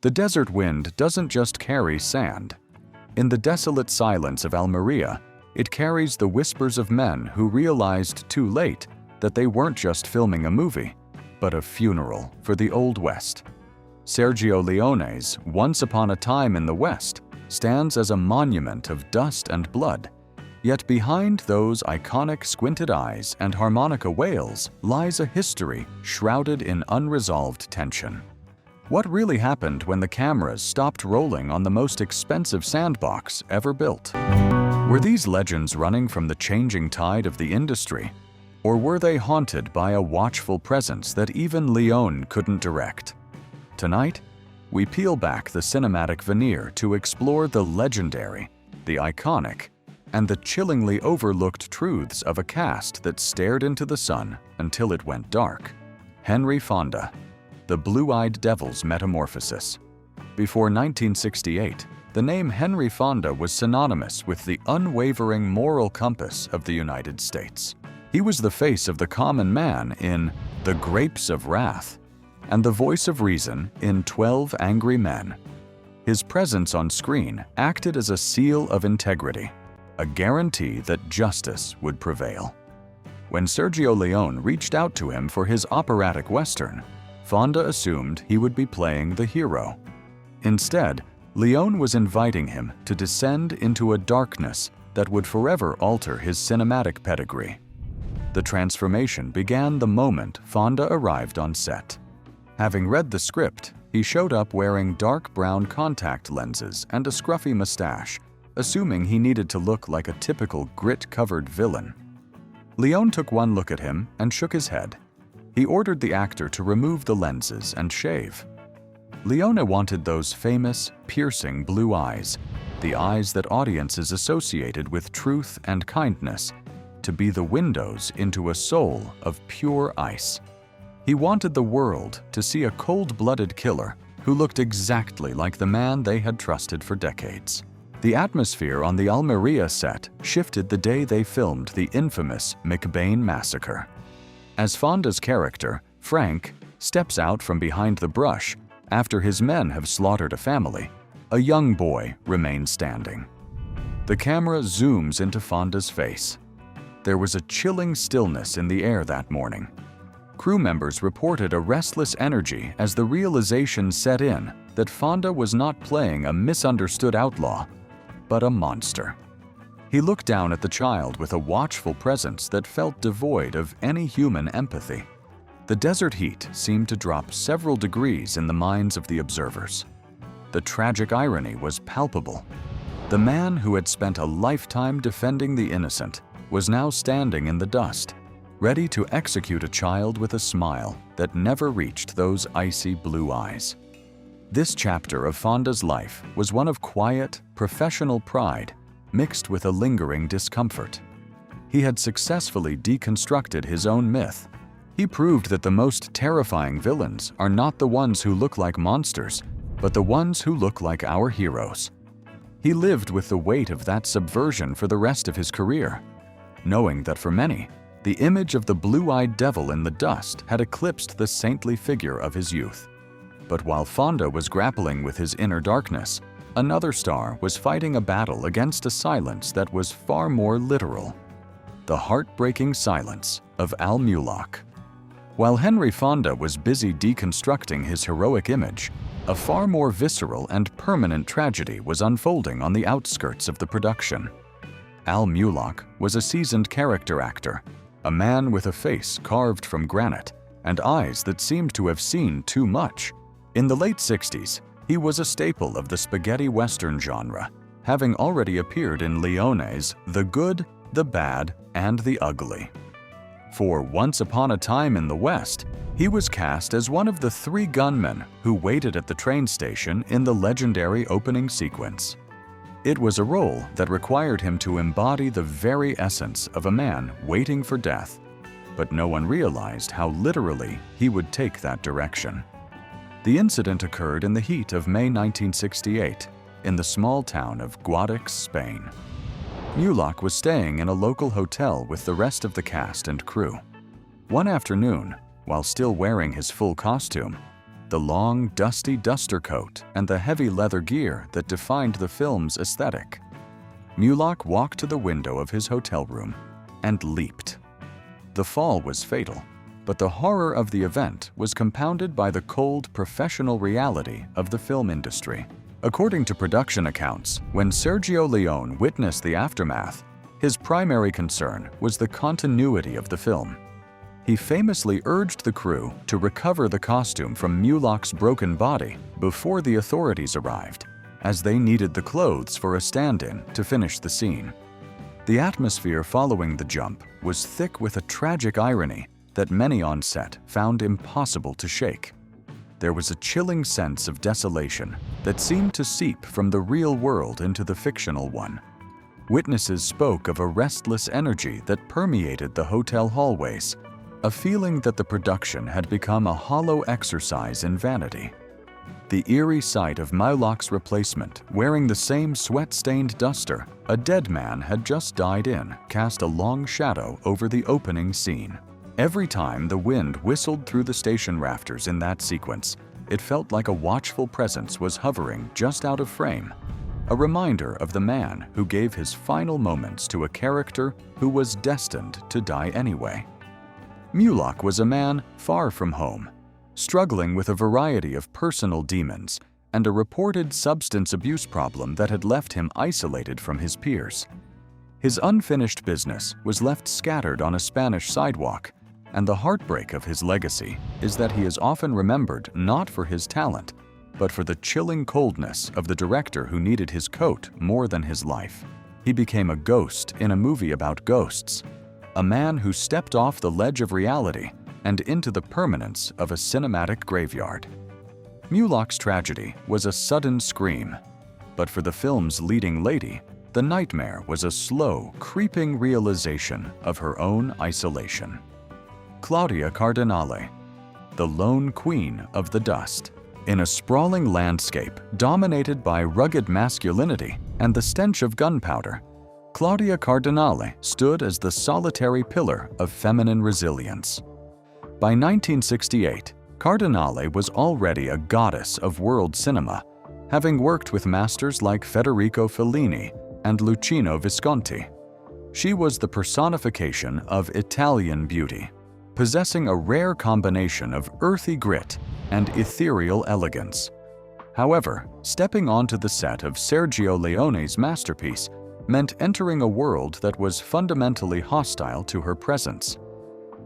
The desert wind doesn't just carry sand. In the desolate silence of Almería, it carries the whispers of men who realized too late that they weren't just filming a movie, but a funeral for the Old West. Sergio Leone's Once Upon a Time in the West stands as a monument of dust and blood, yet behind those iconic squinted eyes and harmonica wails lies a history shrouded in unresolved tension. What really happened when the cameras stopped rolling on the most expensive sandbox ever built? Were these legends running from the changing tide of the industry? Or were they haunted by a watchful presence that even Leone couldn't direct? Tonight, we peel back the cinematic veneer to explore the legendary, the iconic, and the chillingly overlooked truths of a cast that stared into the sun until it went dark. Henry Fonda, the blue-eyed devil's metamorphosis. Before 1968, the name Henry Fonda was synonymous with the unwavering moral compass of the United States. He was the face of the common man in The Grapes of Wrath and the voice of reason in 12 Angry Men. His presence on screen acted as a seal of integrity, a guarantee that justice would prevail. When Sergio Leone reached out to him for his operatic western, Fonda assumed he would be playing the hero. Instead, Leone was inviting him to descend into a darkness that would forever alter his cinematic pedigree. The transformation began the moment Fonda arrived on set. Having read the script, he showed up wearing dark brown contact lenses and a scruffy mustache, assuming he needed to look like a typical grit-covered villain. Leone took one look at him and shook his head. He ordered the actor to remove the lenses and shave. Leone wanted those famous, piercing blue eyes, the eyes that audiences associated with truth and kindness, to be the windows into a soul of pure ice. He wanted the world to see a cold-blooded killer who looked exactly like the man they had trusted for decades. The atmosphere on the Almería set shifted the day they filmed the infamous McBain massacre. As Fonda's character, Frank, steps out from behind the brush after his men have slaughtered a family, a young boy remains standing. The camera zooms into Fonda's face. There was a chilling stillness in the air that morning. Crew members reported a restless energy as the realization set in that Fonda was not playing a misunderstood outlaw, but a monster. He looked down at the child with a watchful presence that felt devoid of any human empathy. The desert heat seemed to drop several degrees in the minds of the observers. The tragic irony was palpable. The man who had spent a lifetime defending the innocent was now standing in the dust, ready to execute a child with a smile that never reached those icy blue eyes. This chapter of Fonda's life was one of quiet, professional pride mixed with a lingering discomfort. He had successfully deconstructed his own myth. He proved that the most terrifying villains are not the ones who look like monsters, but the ones who look like our heroes. He lived with the weight of that subversion for the rest of his career, knowing that for many, the image of the blue-eyed devil in the dust had eclipsed the saintly figure of his youth. But while Fonda was grappling with his inner darkness, another star was fighting a battle against a silence that was far more literal. The heartbreaking silence of Mulock. While Henry Fonda was busy deconstructing his heroic image, a far more visceral and permanent tragedy was unfolding on the outskirts of the production. Mulock was a seasoned character actor, a man with a face carved from granite and eyes that seemed to have seen too much. In the late 60s, he was a staple of the spaghetti western genre, having already appeared in Leone's The Good, the Bad, and the Ugly. For Once Upon a Time in the West, he was cast as one of the 3 gunmen who waited at the train station in the legendary opening sequence. It was a role that required him to embody the very essence of a man waiting for death, but no one realized how literally he would take that direction. The incident occurred in the heat of May 1968 in the small town of Guadix, Spain. Mulock was staying in a local hotel with the rest of the cast and crew. One afternoon, while still wearing his full costume, the long, dusty duster coat and the heavy leather gear that defined the film's aesthetic. Mulock walked to the window of his hotel room and leaped. The fall was fatal, but the horror of the event was compounded by the cold, professional reality of the film industry. According to production accounts, when Sergio Leone witnessed the aftermath, his primary concern was the continuity of the film. He famously urged the crew to recover the costume from Mulock's broken body before the authorities arrived, as they needed the clothes for a stand-in to finish the scene. The atmosphere following the jump was thick with a tragic irony that many on set found impossible to shake. There was a chilling sense of desolation that seemed to seep from the real world into the fictional one. Witnesses spoke of a restless energy that permeated the hotel hallways, a feeling that the production had become a hollow exercise in vanity. The eerie sight of Mulock's replacement wearing the same sweat-stained duster a dead man had just died in cast a long shadow over the opening scene. Every time the wind whistled through the station rafters in that sequence, it felt like a watchful presence was hovering just out of frame, a reminder of the man who gave his final moments to a character who was destined to die anyway. Mulock was a man far from home, struggling with a variety of personal demons and a reported substance abuse problem that had left him isolated from his peers. His unfinished business was left scattered on a Spanish sidewalk, and the heartbreak of his legacy is that he is often remembered not for his talent, but for the chilling coldness of the director who needed his coat more than his life. He became a ghost in a movie about ghosts, a man who stepped off the ledge of reality and into the permanence of a cinematic graveyard. Mulock's tragedy was a sudden scream, but for the film's leading lady, the nightmare was a slow, creeping realization of her own isolation. Claudia Cardinale, the lone queen of the dust. In a sprawling landscape dominated by rugged masculinity and the stench of gunpowder, Claudia Cardinale stood as the solitary pillar of feminine resilience. By 1968, Cardinale was already a goddess of world cinema, having worked with masters like Federico Fellini and Luchino Visconti. She was the personification of Italian beauty, possessing a rare combination of earthy grit and ethereal elegance. However, stepping onto the set of Sergio Leone's masterpiece meant entering a world that was fundamentally hostile to her presence.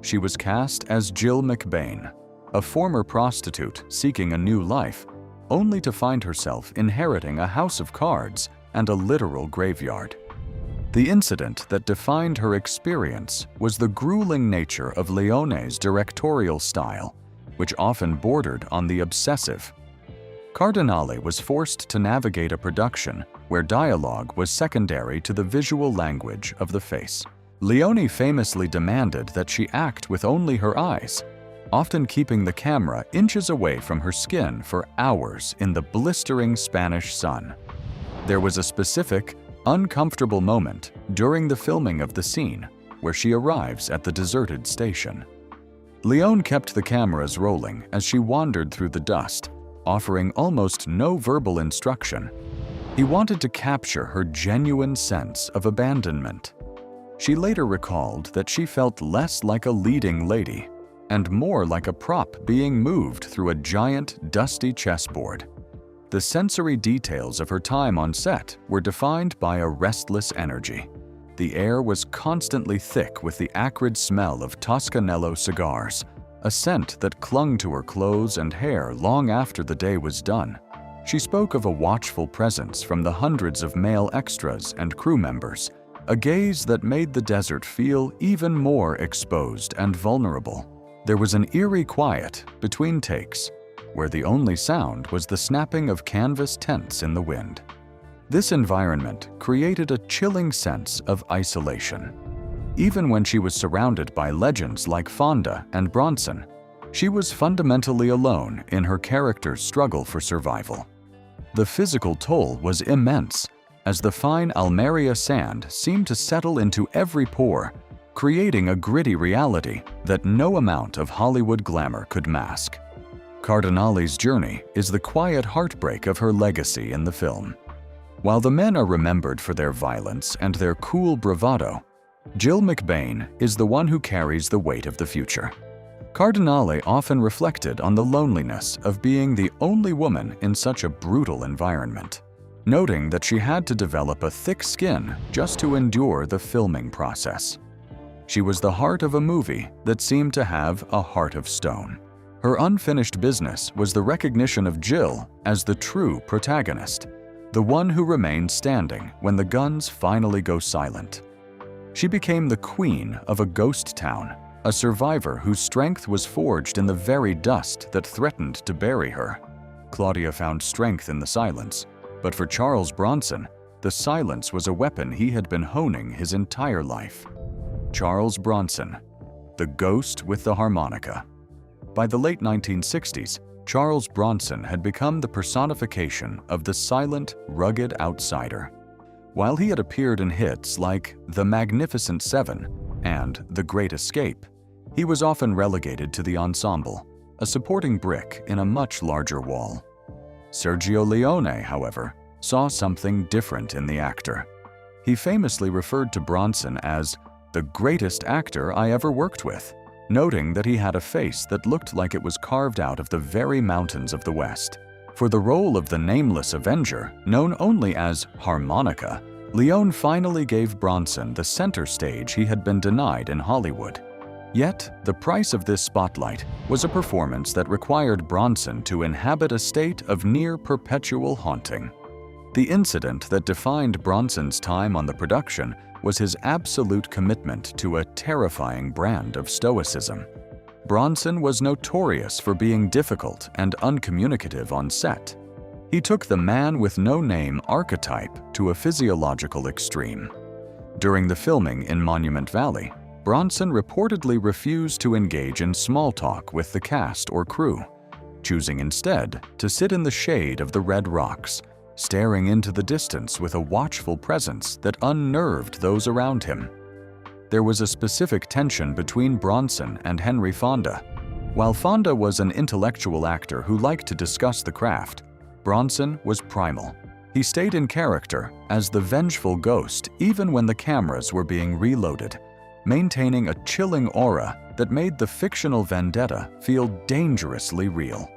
She was cast as Jill McBain, a former prostitute seeking a new life, only to find herself inheriting a house of cards and a literal graveyard. The incident that defined her experience was the grueling nature of Leone's directorial style, which often bordered on the obsessive. Cardinale was forced to navigate a production where dialogue was secondary to the visual language of the face. Leone famously demanded that she act with only her eyes, often keeping the camera inches away from her skin for hours in the blistering Spanish sun. There was a specific, uncomfortable moment during the filming of the scene where she arrives at the deserted station. Leone kept the cameras rolling as she wandered through the dust, offering almost no verbal instruction. He wanted to capture her genuine sense of abandonment. She later recalled that she felt less like a leading lady and more like a prop being moved through a giant, dusty chessboard. The sensory details of her time on set were defined by a restless energy. The air was constantly thick with the acrid smell of Toscanello cigars, a scent that clung to her clothes and hair long after the day was done. She spoke of a watchful presence from the hundreds of male extras and crew members, a gaze that made the desert feel even more exposed and vulnerable. There was an eerie quiet between takes, where the only sound was the snapping of canvas tents in the wind. This environment created a chilling sense of isolation. Even when she was surrounded by legends like Fonda and Bronson, she was fundamentally alone in her character's struggle for survival. The physical toll was immense, as the fine Almería sand seemed to settle into every pore, creating a gritty reality that no amount of Hollywood glamour could mask. Cardinale's journey is the quiet heartbreak of her legacy in the film. While the men are remembered for their violence and their cool bravado, Jill McBain is the one who carries the weight of the future. Cardinale often reflected on the loneliness of being the only woman in such a brutal environment, noting that she had to develop a thick skin just to endure the filming process. She was the heart of a movie that seemed to have a heart of stone. Her unfinished business was the recognition of Jill as the true protagonist, the one who remained standing when the guns finally go silent. She became the queen of a ghost town, a survivor whose strength was forged in the very dust that threatened to bury her. Claudia found strength in the silence, but for Charles Bronson, the silence was a weapon he had been honing his entire life. Charles Bronson, the ghost with the harmonica. By the late 1960s, Charles Bronson had become the personification of the silent, rugged outsider. While he had appeared in hits like The Magnificent Seven and The Great Escape, he was often relegated to the ensemble, a supporting brick in a much larger wall. Sergio Leone, however, saw something different in the actor. He famously referred to Bronson as the greatest actor I ever worked with, noting that he had a face that looked like it was carved out of the very mountains of the West. For the role of the nameless Avenger, known only as Harmonica, Leone finally gave Bronson the center stage he had been denied in Hollywood. Yet, the price of this spotlight was a performance that required Bronson to inhabit a state of near-perpetual haunting. The incident that defined Bronson's time on the production was his absolute commitment to a terrifying brand of stoicism. Bronson was notorious for being difficult and uncommunicative on set. He took the man with no name archetype to a physiological extreme. During the filming in Monument Valley, Bronson reportedly refused to engage in small talk with the cast or crew, choosing instead to sit in the shade of the red rocks, staring into the distance with a watchful presence that unnerved those around him. There was a specific tension between Bronson and Henry Fonda. While Fonda was an intellectual actor who liked to discuss the craft, Bronson was primal. He stayed in character as the vengeful ghost even when the cameras were being reloaded, maintaining a chilling aura that made the fictional vendetta feel dangerously real.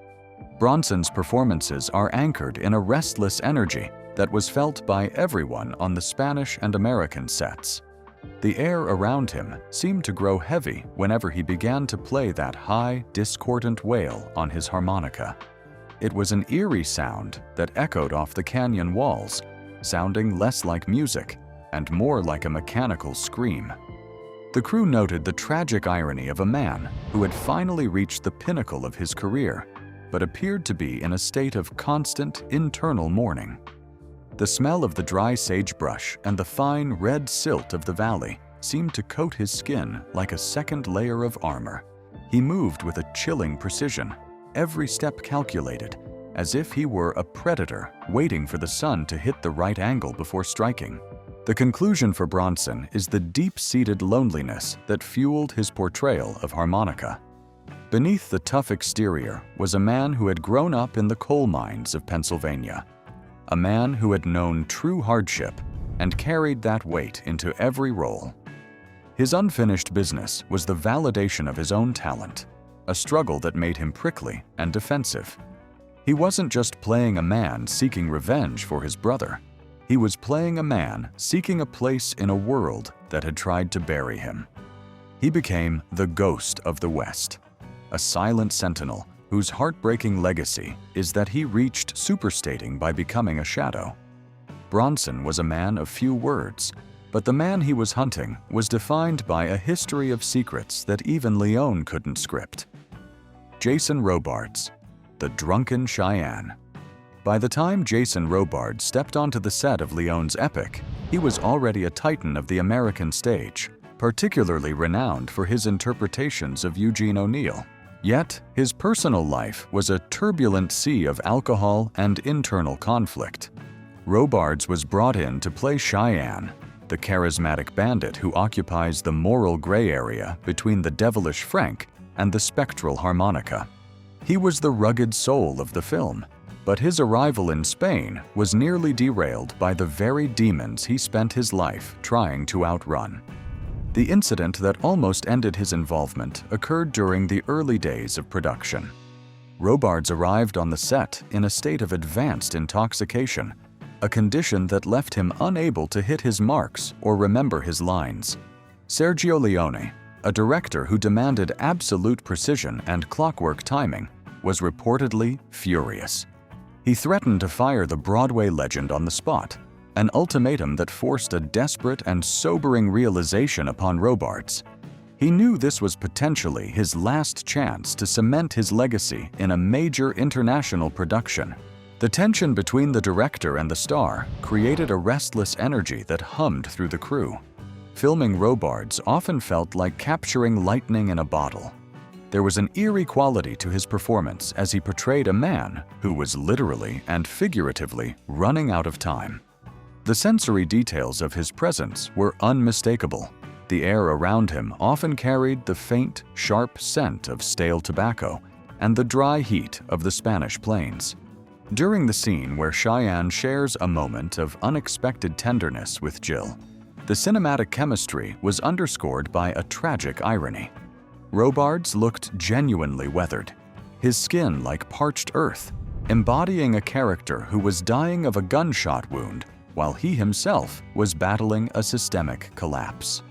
Bronson's performances are anchored in a restless energy that was felt by everyone on the Spanish and American sets. The air around him seemed to grow heavy whenever he began to play that high, discordant wail on his harmonica. It was an eerie sound that echoed off the canyon walls, sounding less like music and more like a mechanical scream. The crew noted the tragic irony of a man who had finally reached the pinnacle of his career, but appeared to be in a state of constant internal mourning. The smell of the dry sagebrush and the fine red silt of the valley seemed to coat his skin like a second layer of armor. He moved with a chilling precision, every step calculated, as if he were a predator waiting for the sun to hit the right angle before striking. The conclusion for Bronson is the deep-seated loneliness that fueled his portrayal of harmonica. Beneath the tough exterior was a man who had grown up in the coal mines of Pennsylvania, a man who had known true hardship and carried that weight into every role. His unfinished business was the validation of his own talent, a struggle that made him prickly and defensive. He wasn't just playing a man seeking revenge for his brother. He was playing a man seeking a place in a world that had tried to bury him. He became the ghost of the West, a silent sentinel whose heartbreaking legacy is that he reached superstating by becoming a shadow. Bronson was a man of few words, but the man he was hunting was defined by a history of secrets that even Leone couldn't script. Jason Robards, the Drunken Cheyenne. By the time Jason Robards stepped onto the set of Leone's epic, he was already a titan of the American stage, particularly renowned for his interpretations of Eugene O'Neill. Yet, his personal life was a turbulent sea of alcohol and internal conflict. Robards was brought in to play Cheyenne, the charismatic bandit who occupies the moral gray area between the devilish Frank and the spectral harmonica. He was the rugged soul of the film, but his arrival in Spain was nearly derailed by the very demons he spent his life trying to outrun. The incident that almost ended his involvement occurred during the early days of production. Robards arrived on the set in a state of advanced intoxication, a condition that left him unable to hit his marks or remember his lines. Sergio Leone, a director who demanded absolute precision and clockwork timing, was reportedly furious. He threatened to fire the Broadway legend on the spot, an ultimatum that forced a desperate and sobering realization upon Robards. He knew this was potentially his last chance to cement his legacy in a major international production. The tension between the director and the star created a restless energy that hummed through the crew. Filming Robards often felt like capturing lightning in a bottle. There was an eerie quality to his performance as he portrayed a man who was literally and figuratively running out of time. The sensory details of his presence were unmistakable. The air around him often carried the faint, sharp scent of stale tobacco and the dry heat of the Spanish plains. During the scene where Cheyenne shares a moment of unexpected tenderness with Jill, the cinematic chemistry was underscored by a tragic irony. Robards looked genuinely weathered, his skin like parched earth, embodying a character who was dying of a gunshot wound while he himself was battling a systemic collapse.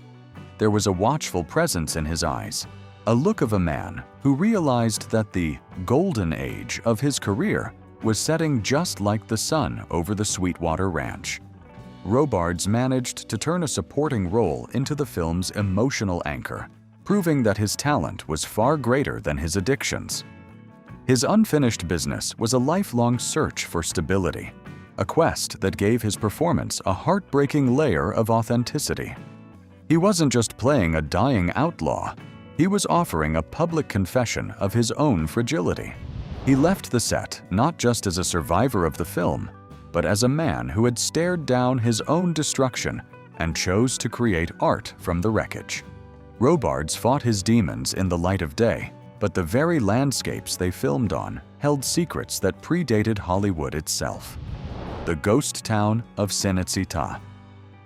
There was a watchful presence in his eyes, a look of a man who realized that the golden age of his career was setting just like the sun over the Sweetwater Ranch. Robards managed to turn a supporting role into the film's emotional anchor, proving that his talent was far greater than his addictions. His unfinished business was a lifelong search for stability, a quest that gave his performance a heartbreaking layer of authenticity. He wasn't just playing a dying outlaw, he was offering a public confession of his own fragility. He left the set not just as a survivor of the film, but as a man who had stared down his own destruction and chose to create art from the wreckage. Robards fought his demons in the light of day, but the very landscapes they filmed on held secrets that predated Hollywood itself. The ghost town of Cinecittà.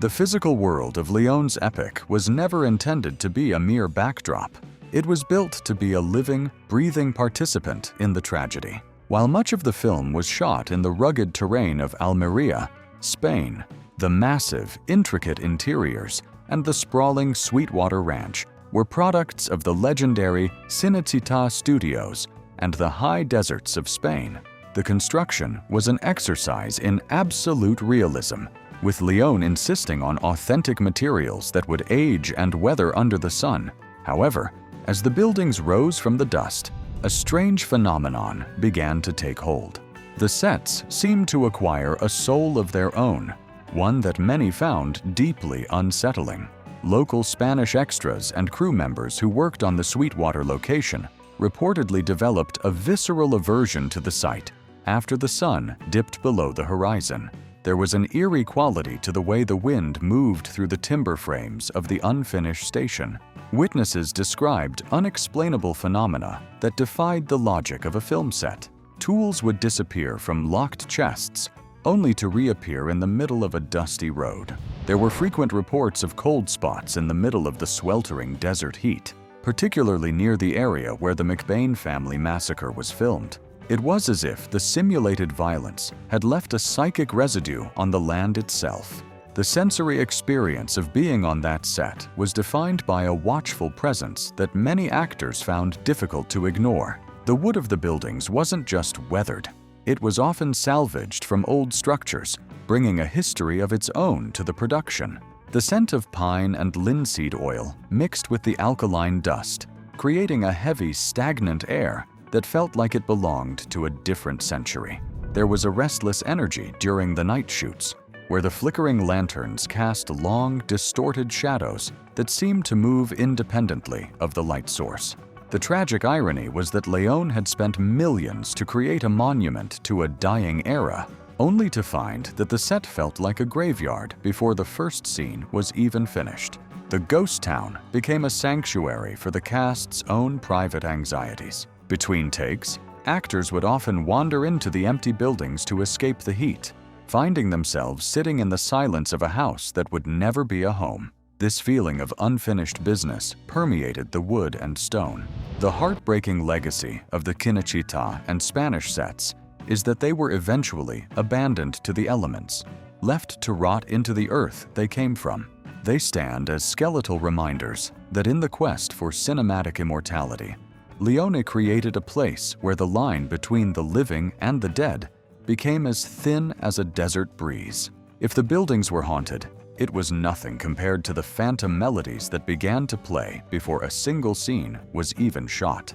The physical world of Leone's epic was never intended to be a mere backdrop. It was built to be a living, breathing participant in the tragedy. While much of the film was shot in the rugged terrain of Almería, Spain, the massive, intricate interiors and the sprawling Sweetwater Ranch were products of the legendary Cinecittà studios and the high deserts of Spain. The construction was an exercise in absolute realism, with Leone insisting on authentic materials that would age and weather under the sun. However, as the buildings rose from the dust, a strange phenomenon began to take hold. The sets seemed to acquire a soul of their own, one that many found deeply unsettling. Local Spanish extras and crew members who worked on the Sweetwater location reportedly developed a visceral aversion to the site after the sun dipped below the horizon. There was an eerie quality to the way the wind moved through the timber frames of the unfinished station. Witnesses described unexplainable phenomena that defied the logic of a film set. Tools would disappear from locked chests, only to reappear in the middle of a dusty road. There were frequent reports of cold spots in the middle of the sweltering desert heat, particularly near the area where the McBain family massacre was filmed. It was as if the simulated violence had left a psychic residue on the land itself. The sensory experience of being on that set was defined by a watchful presence that many actors found difficult to ignore. The wood of the buildings wasn't just weathered. It was often salvaged from old structures, bringing a history of its own to the production. The scent of pine and linseed oil mixed with the alkaline dust, creating a heavy, stagnant air that felt like it belonged to a different century. There was a restless energy during the night shoots, where the flickering lanterns cast long, distorted shadows that seemed to move independently of the light source. The tragic irony was that Leone had spent millions to create a monument to a dying era, only to find that the set felt like a graveyard before the first scene was even finished. The ghost town became a sanctuary for the cast's own private anxieties. Between takes, actors would often wander into the empty buildings to escape the heat, finding themselves sitting in the silence of a house that would never be a home. This feeling of unfinished business permeated the wood and stone. The heartbreaking legacy of the Cinecittà and Spanish sets is that they were eventually abandoned to the elements, left to rot into the earth they came from. They stand as skeletal reminders that in the quest for cinematic immortality, Leone created a place where the line between the living and the dead became as thin as a desert breeze. If the buildings were haunted, it was nothing compared to the phantom melodies that began to play before a single scene was even shot.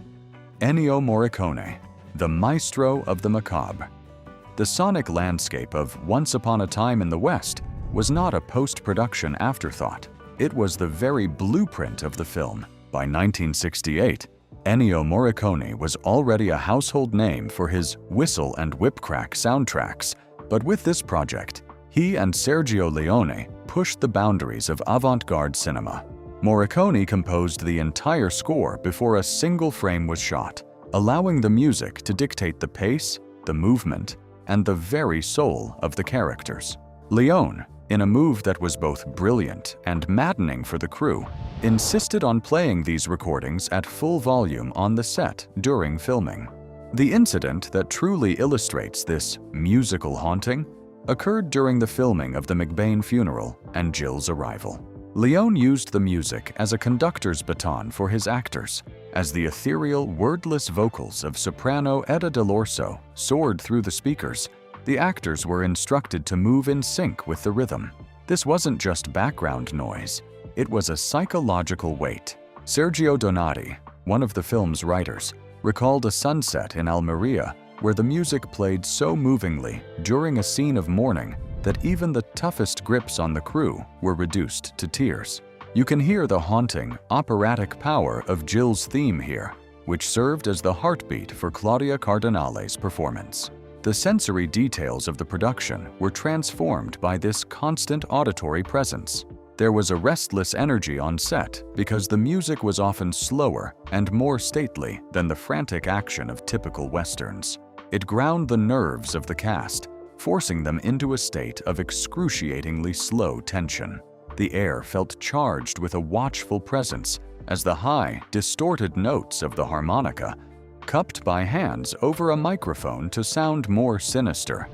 Ennio Morricone, the maestro of the macabre. The sonic landscape of Once Upon a Time in the West was not a post-production afterthought. It was the very blueprint of the film. By 1968, Ennio Morricone was already a household name for his whistle and whip-crack soundtracks, but with this project, he and Sergio Leone pushed the boundaries of avant-garde cinema. Morricone composed the entire score before a single frame was shot, allowing the music to dictate the pace, the movement, and the very soul of the characters. Leone, in a move that was both brilliant and maddening for the crew, insisted on playing these recordings at full volume on the set during filming. The incident that truly illustrates this musical haunting occurred during the filming of the McBain funeral and Jill's arrival. Leone used the music as a conductor's baton for his actors, as the ethereal, wordless vocals of soprano Etta Delorso soared through the speakers. The actors were instructed to move in sync with the rhythm. This wasn't just background noise, it was a psychological weight. Sergio Donati, one of the film's writers, recalled a sunset in Almería where the music played so movingly during a scene of mourning that even the toughest grips on the crew were reduced to tears. You can hear the haunting, operatic power of Jill's theme here, which served as the heartbeat for Claudia Cardinale's performance. The sensory details of the production were transformed by this constant auditory presence. There was a restless energy on set because the music was often slower and more stately than the frantic action of typical westerns. It ground the nerves of the cast, forcing them into a state of excruciatingly slow tension. The air felt charged with a watchful presence as the high, distorted notes of the harmonica, cupped by hands over a microphone to sound more sinister,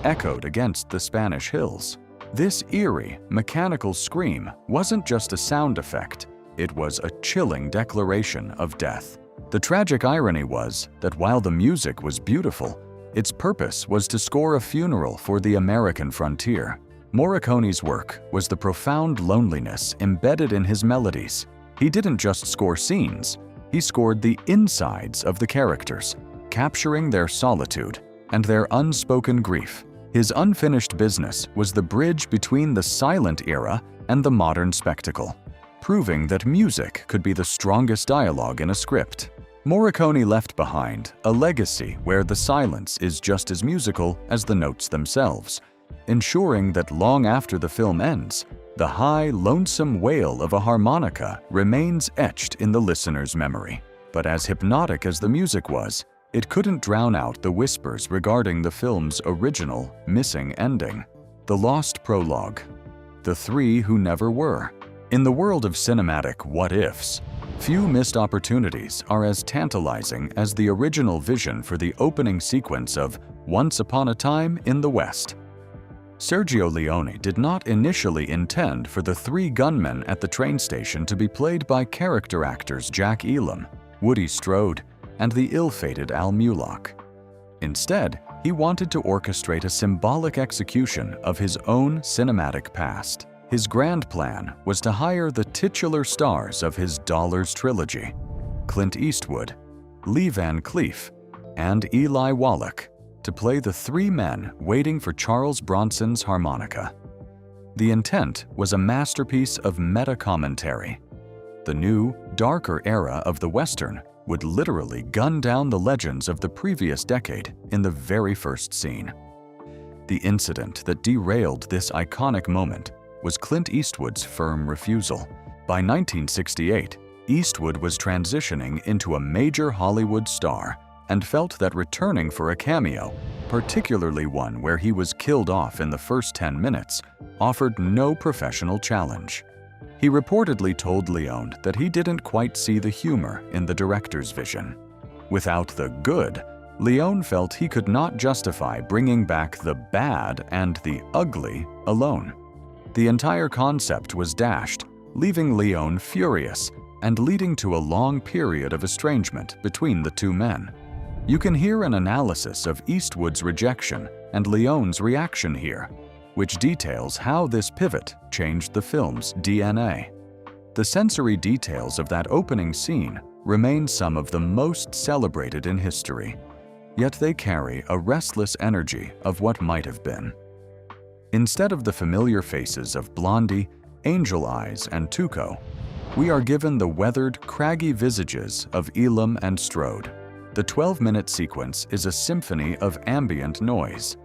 echoed against the Spanish hills. This eerie, mechanical scream wasn't just a sound effect, it was a chilling declaration of death. The tragic irony was that while the music was beautiful, its purpose was to score a funeral for the American frontier. Morricone's work was the profound loneliness embedded in his melodies. He didn't just score scenes, he scored the insides of the characters, capturing their solitude and their unspoken grief. His unfinished business was the bridge between the silent era and the modern spectacle, proving that music could be the strongest dialogue in a script. Morricone left behind a legacy where the silence is just as musical as the notes themselves, ensuring that long after the film ends, the high, lonesome wail of a harmonica remains etched in the listener's memory. But as hypnotic as the music was, it couldn't drown out the whispers regarding the film's original, missing ending. The lost prologue. The three who never were. In the world of cinematic what-ifs, few missed opportunities are as tantalizing as the original vision for the opening sequence of Once Upon a Time in the West. Sergio Leone did not initially intend for the three gunmen at the train station to be played by character actors Jack Elam, Woody Strode, and the ill-fated Al Mulock. Instead, he wanted to orchestrate a symbolic execution of his own cinematic past. His grand plan was to hire the titular stars of his Dollars trilogy, Clint Eastwood, Lee Van Cleef, and Eli Wallach, to play the three men waiting for Charles Bronson's harmonica. The intent was a masterpiece of meta-commentary. The new, darker era of the Western would literally gun down the legends of the previous decade in the very first scene. The incident that derailed this iconic moment was Clint Eastwood's firm refusal. By 1968, Eastwood was transitioning into a major Hollywood star and felt that returning for a cameo, particularly one where he was killed off in the first 10 minutes, offered no professional challenge. He reportedly told Leone that he didn't quite see the humor in the director's vision. Without the good, Leone felt he could not justify bringing back the bad and the ugly alone. The entire concept was dashed, leaving Leone furious and leading to a long period of estrangement between the two men. You can hear an analysis of Eastwood's rejection and Leone's reaction here, which details how this pivot changed the film's DNA. The sensory details of that opening scene remain some of the most celebrated in history, yet they carry a restless energy of what might have been. Instead of the familiar faces of Blondie, Angel Eyes, and Tuco, we are given the weathered, craggy visages of Elam and Strode. The 12-minute sequence is a symphony of ambient noise.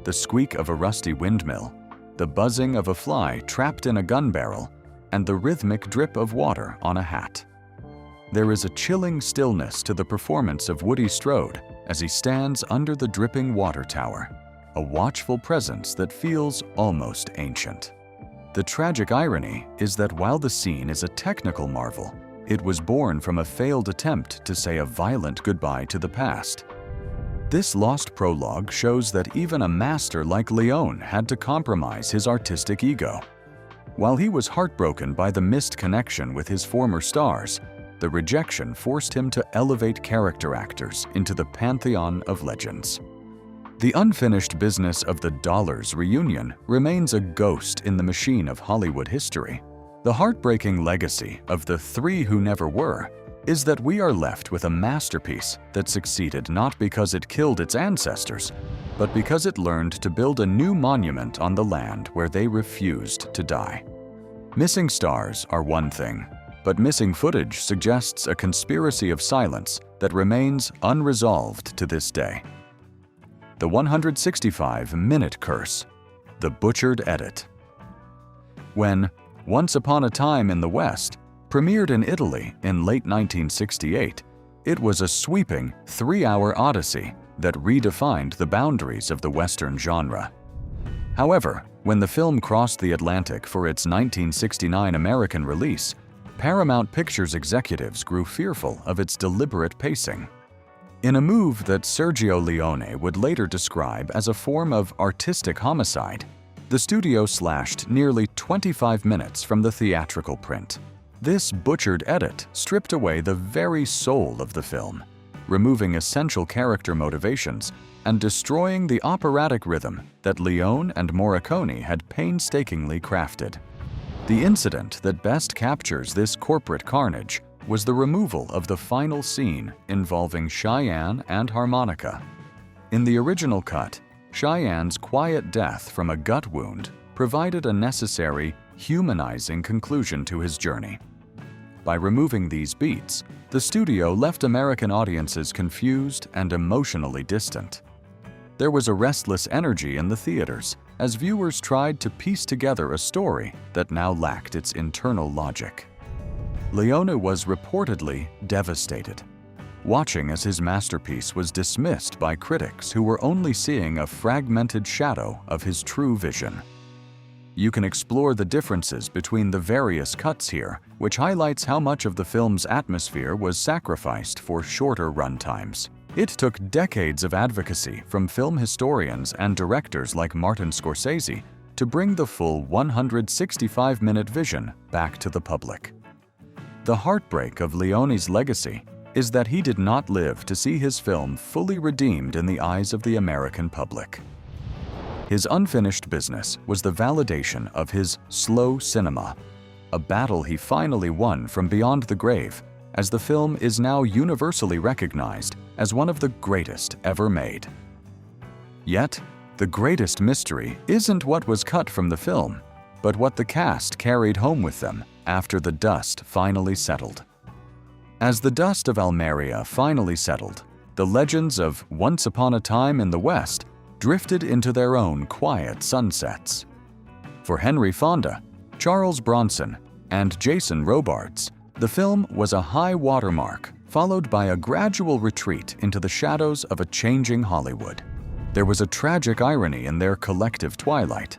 The squeak of a rusty windmill, the buzzing of a fly trapped in a gun barrel, and the rhythmic drip of water on a hat. There is a chilling stillness to the performance of Woody Strode as he stands under the dripping water tower, a watchful presence that feels almost ancient. The tragic irony is that while the scene is a technical marvel, it was born from a failed attempt to say a violent goodbye to the past. This lost prologue shows that even a master like Leone had to compromise his artistic ego. While he was heartbroken by the missed connection with his former stars, the rejection forced him to elevate character actors into the pantheon of legends. The unfinished business of the Dollars reunion remains a ghost in the machine of Hollywood history. The heartbreaking legacy of the three who never were is that we are left with a masterpiece that succeeded not because it killed its ancestors, but because it learned to build a new monument on the land where they refused to die. Missing stars are one thing, but missing footage suggests a conspiracy of silence that remains unresolved to this day. The 165-minute curse, the butchered edit. When Once Upon a Time in the West premiered in Italy in late 1968, it was a sweeping 3-hour odyssey that redefined the boundaries of the Western genre. However, when the film crossed the Atlantic for its 1969 American release, Paramount Pictures executives grew fearful of its deliberate pacing. In a move that Sergio Leone would later describe as a form of artistic homicide, the studio slashed nearly 25 minutes from the theatrical print. This butchered edit stripped away the very soul of the film, removing essential character motivations and destroying the operatic rhythm that Leone and Morricone had painstakingly crafted. The incident that best captures this corporate carnage was the removal of the final scene involving Cheyenne and harmonica. In the original cut, Cheyenne's quiet death from a gut wound provided a necessary, humanizing conclusion to his journey. By removing these beats, the studio left American audiences confused and emotionally distant. There was a restless energy in the theaters as viewers tried to piece together a story that now lacked its internal logic. Leone was reportedly devastated, watching as his masterpiece was dismissed by critics who were only seeing a fragmented shadow of his true vision. You can explore the differences between the various cuts here, which highlights how much of the film's atmosphere was sacrificed for shorter runtimes. It took decades of advocacy from film historians and directors like Martin Scorsese to bring the full 165-minute vision back to the public. The heartbreak of Leone's legacy is that he did not live to see his film fully redeemed in the eyes of the American public. His unfinished business was the validation of his slow cinema, a battle he finally won from beyond the grave, as the film is now universally recognized as one of the greatest ever made. Yet, the greatest mystery isn't what was cut from the film, but what the cast carried home with them after the dust finally settled. As the dust of Almería finally settled, the legends of Once Upon a Time in the West drifted into their own quiet sunsets. For Henry Fonda, Charles Bronson, and Jason Robards, the film was a high watermark followed by a gradual retreat into the shadows of a changing Hollywood. There was a tragic irony in their collective twilight.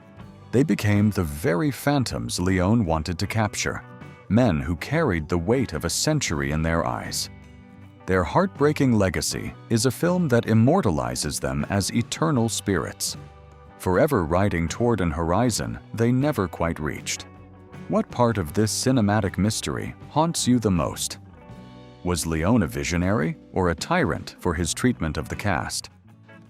They became the very phantoms Leone wanted to capture, men who carried the weight of a century in their eyes. Their heartbreaking legacy is a film that immortalizes them as eternal spirits, forever riding toward an horizon they never quite reached. What part of this cinematic mystery haunts you the most? Was Leone a visionary or a tyrant for his treatment of the cast?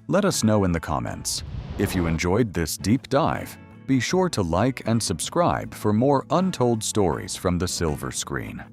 Let us know in the comments. If you enjoyed this deep dive, be sure to like and subscribe for more untold stories from the silver screen.